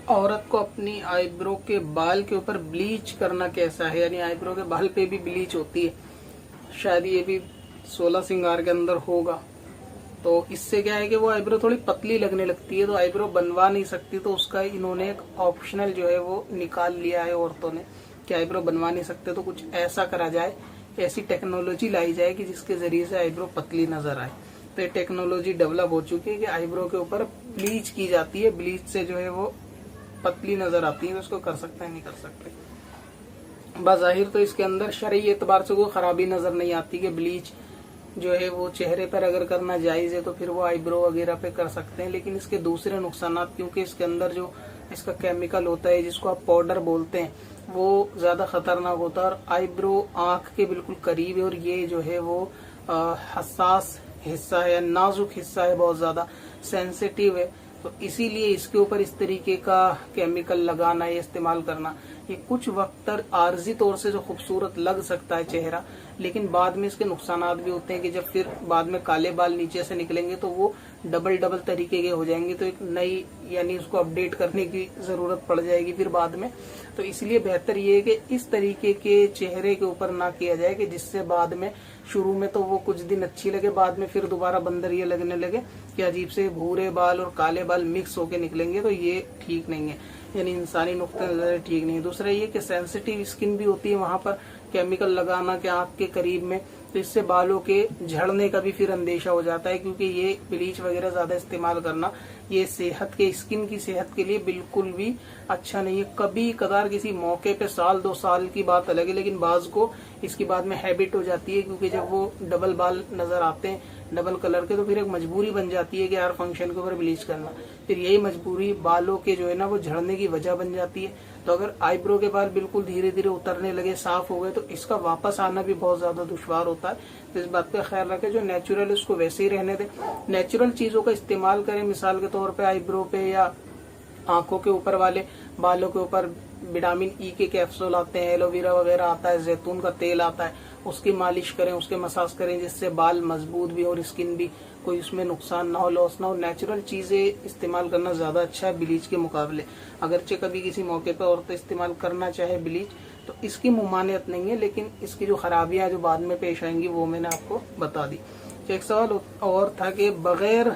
औरत को अपनी आईब्रो के बाल के ऊपर ब्लीच करना कैसा है, यानी आईब्रो के बाल पे भी ब्लीच होती है, शायद ये भी 16 श्रृंगार के अंदर होगा। तो इससे क्या है कि वो आईब्रो थोड़ी पतली लगने लगती है, तो आईब्रो बनवा नहीं सकती, तो उसका इन्होंने एक ऑप्शनल जो है वो निकाल लिया है औरतों ने कि आईब्रो बनवा नहीं सकते तो कुछ ऐसा करा जाए, ऐसी टेक्नोलॉजी लाई जाए कि जिसके जरिए से आईब्रो पतली नजर आए। तो ये टेक्नोलॉजी डेवलप हो चुकी है कि आईब्रो के ऊपर ब्लीच की जाती है, ब्लीच से जो है वो पतली नजर आती है। उसको कर सकते हैं, नहीं कर सकते। बाज़ाहिर तो इसके अंदर शरई एतबार से कोई खराबी नजर नहीं आती कि ब्लीच जो है वो चेहरे पर अगर करना जायज है तो फिर वो आईब्रो वगैरह पे कर सकते हैं, लेकिन इसके दूसरे नुकसान, क्योंकि इसके अंदर जो इसका केमिकल होता है जिसको आप पाउडर बोलते हैं, वो ज्यादा खतरनाक होता है और आईब्रो आंख के बिल्कुल करीब है, और ये जो है वो हसास हिस्सा है, नाजुक हिस्सा है, बहुत ज्यादा सेंसिटिव है। तो इसीलिए इसके ऊपर इस तरीके का केमिकल लगाना या इस्तेमाल करना, ये कुछ वक्त तक आर्जी तौर से जो खूबसूरत लग सकता है चेहरा, लेकिन बाद में इसके नुकसान भी होते हैं कि जब फिर बाद में काले बाल नीचे से निकलेंगे तो वो डबल तरीके के हो जाएंगे, तो एक नई यानी उसको अपडेट करने की जरूरत पड़ जाएगी फिर बाद में। तो इसलिए बेहतर ये है कि इस तरीके के चेहरे के ऊपर ना किया जाए कि जिससे बाद में शुरू में तो वो कुछ दिन अच्छी लगे, बाद में फिर दोबारा बंदर ये लगने लगे कि अजीब से भूरे बाल और काले बाल मिक्स होके निकलेंगे, तो ये ठीक नहीं है, यानी इंसानी नुक्ते नजर ठीक नहीं है। दूसरा ये कि सेंसिटिव स्किन भी होती है, वहां पर केमिकल लगाना के आंख के करीब में, तो इससे बालों के झड़ने का भी फिर अंदेशा हो जाता है, क्योंकि ये ब्लीच वगैरह ज्यादा इस्तेमाल करना ये सेहत के स्किन की सेहत के लिए बिल्कुल भी अच्छा नहीं है। कभी कदार किसी मौके पे साल 2 साल की बात अलग है, लेकिन बाज को इसकी बाद में हैबिट हो जाती है, क्योंकि जब वो डबल बाल नजर आते हैं डबल कलर के, तो फिर एक मजबूरी बन जाती है कि यार फंक्शन के ऊपर ब्लीच करना, फिर यही मजबूरी बालों के जो है ना वो झड़ने की वजह बन जाती है। तो अगर आईब्रो के बाल बिल्कुल धीरे धीरे उतरने लगे, साफ हो गए, तो इसका वापस आना भी बहुत ज्यादा दुश्वार होता है। तो इस बात का ख्याल रखें, जो नेचुरल है उसको वैसे ही रहने दें, नेचुरल चीजों का इस्तेमाल करें। मिसाल के तौर पे आईब्रो पे या आंखों के ऊपर वाले बालों के ऊपर विटामिन ई के कैप्सूल आते हैं, एलोवेरा वगैरह आता है, जैतून का तेल आता है, उसकी मालिश करें, उसके मसाज करें, जिससे बाल मजबूत भी और स्किन भी कोई उसमें नुकसान ना हो, लॉस ना हो। नेचुरल चीजें इस्तेमाल करना ज्यादा अच्छा है ब्लीच के मुकाबले। अगरचे कभी किसी मौके पर औरतें इस्तेमाल करना चाहे ब्लीच, तो इसकी मुमानियत नहीं है, लेकिन इसकी जो खराबियां जो बाद में पेश आएंगी वो मैंने आपको बता दी। तो एक सवाल और था कि बगैर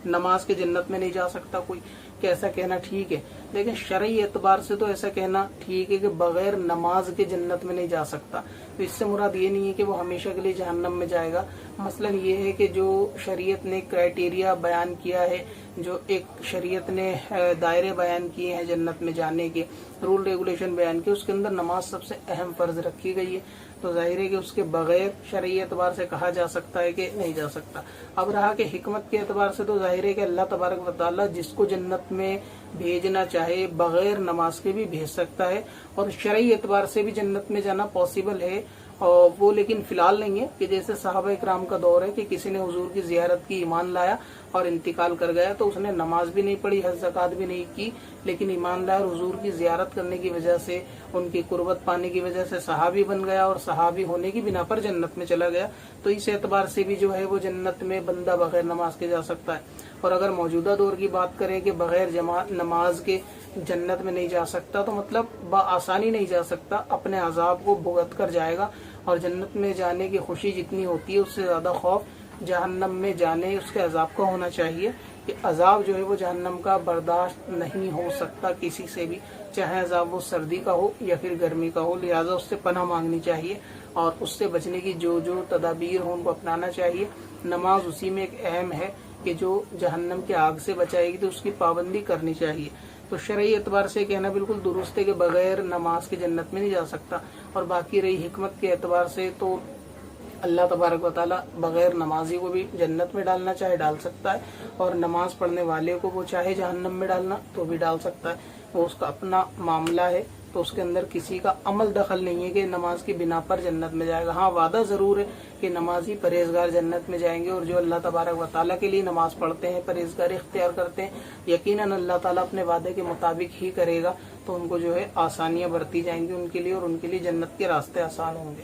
नमाज के जन्नत में नहीं जा सकता कोई, कि ऐसा कहना ठीक है, लेकिन शरई एतबार से तो ऐसा कहना ठीक है कि बगैर नमाज के जन्नत में नहीं जा सकता। तो इससे मुराद ये नहीं है कि वो हमेशा के लिए जहन्नम में जाएगा। मसलन ये है कि जो शरीयत ने क्राइटेरिया बयान किया है, जो एक शरीयत ने दायरे बयान किए हैं जन्नत में जाने के, रूल रेगुलेशन बयान किए, उसके अंदर नमाज सबसे अहम फर्ज रखी गई है। तो जाहिर है कि उसके बगैर शरई एतबार से कहा जा सकता है कि नहीं जा सकता। अब रहा कि हिकमत के एतबार से, तो जाहिर है कि अल्लाह तबारक व तआला जिसको जन्नत में भेजना चाहे बगैर नमाज के भी भेज सकता है, और शरई एतबार से भी जन्नत में जाना पॉसिबल है। और वो लेकिन फिलहाल नहीं है कि जैसे साहबा इकराम का दौर है कि किसी ने हुजूर की जियारत की, ईमान लाया और इंतकाल कर गया, तो उसने नमाज भी नहीं पढ़ी, हज ज़कात भी नहीं की, लेकिन ईमान लाया और हुजूर की जियारत करने की वजह से, उनकी कुर्बत पाने की वजह से सहाबी बन गया और सहाबी होने की बिना पर जन्नत में चला गया। तो इस एतबार से भी जो है वो जन्नत में बंदा बगैर नमाज के जा सकता है। और अगर मौजूदा दौर की बात करें कि बगैर नमाज के जन्नत में नहीं जा सकता, तो मतलब आसानी नहीं जा सकता, अपने अजाब को भुगत कर जाएगा। और जन्नत में जाने की खुशी जितनी होती है उससे ज्यादा खौफ जहन्नम में जाने उसके अजाब का होना चाहिए, कि अजाब जो है वो जहन्नम का बर्दाश्त नहीं हो सकता किसी से भी, चाहे अजाब वो सर्दी का हो या फिर गर्मी का हो। लिहाजा उससे पनाह मांगनी चाहिए और उससे बचने की जो जो तदाबीर हो उनको अपनाना चाहिए। नमाज उसी में एक अहम है कि जो जहन्नम की आग से बचाएगी, तो उसकी पाबंदी करनी चाहिए। तो शरई एतबार से कहना बिल्कुल दुरुस्त है कि बगैर नमाज के जन्नत में नहीं जा सकता। और बाकी रही हिकमत के एतबार से, तो अल्लाह तबारक व तआला बगैर नमाजी को भी जन्नत में डालना चाहे डाल सकता है, और नमाज पढ़ने वाले को वो चाहे जहन्नम में डालना तो भी डाल सकता है, वो उसका अपना मामला है। तो उसके अंदर किसी का अमल दखल नहीं है कि नमाज की बिना पर जन्नत में जाएगा। हाँ, वादा जरूर है कि नमाजी परहेजगार जन्नत में जाएंगे, और जो अल्लाह तबारक व तआला के लिए नमाज पढ़ते हैं, परहेजगारी इख्तियार करते हैं, यकीनन अल्लाह ताला अपने वादे के मुताबिक ही करेगा। तो उनको जो है आसानियां बरती जाएंगी उनके लिए, और उनके लिए जन्नत के रास्ते आसान होंगे।